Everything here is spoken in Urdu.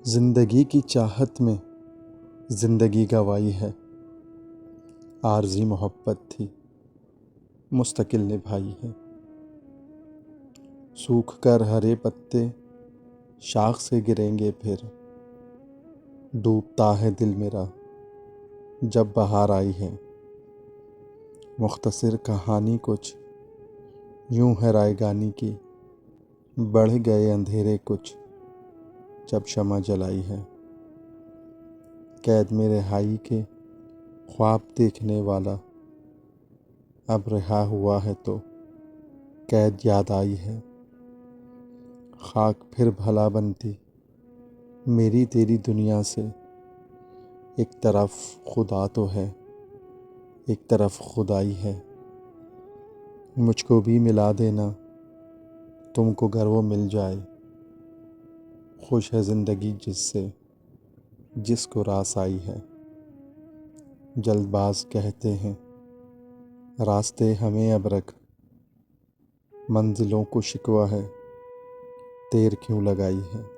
زندگی کی چاہت میں زندگی گوائی ہے، عارضی محبت تھی مستقل نبھائی ہے۔ سوکھ کر ہرے پتے شاخ سے گریں گے پھر، ڈوبتا ہے دل میرا جب بہار آئی ہے۔ مختصر کہانی کچھ یوں ہے رائے گانی کی، بڑھ گئے اندھیرے کچھ جب شمع جلائی ہے۔ قید میں رہائی کے خواب دیکھنے والا اب رہا ہوا ہے تو قید یاد آئی ہے۔ خاک پھر بھلا بنتی میری تیری دنیا سے، ایک طرف خدا تو ہے ایک طرف خدائی ہے۔ مجھ کو بھی ملا دینا تم کو گر وہ مل جائے، خوش ہے زندگی جس کو راس آئی ہے۔ جلد باز کہتے ہیں راستے ہمیں اب رکھ، منزلوں کو شکوہ ہے دیر کیوں لگائی ہے۔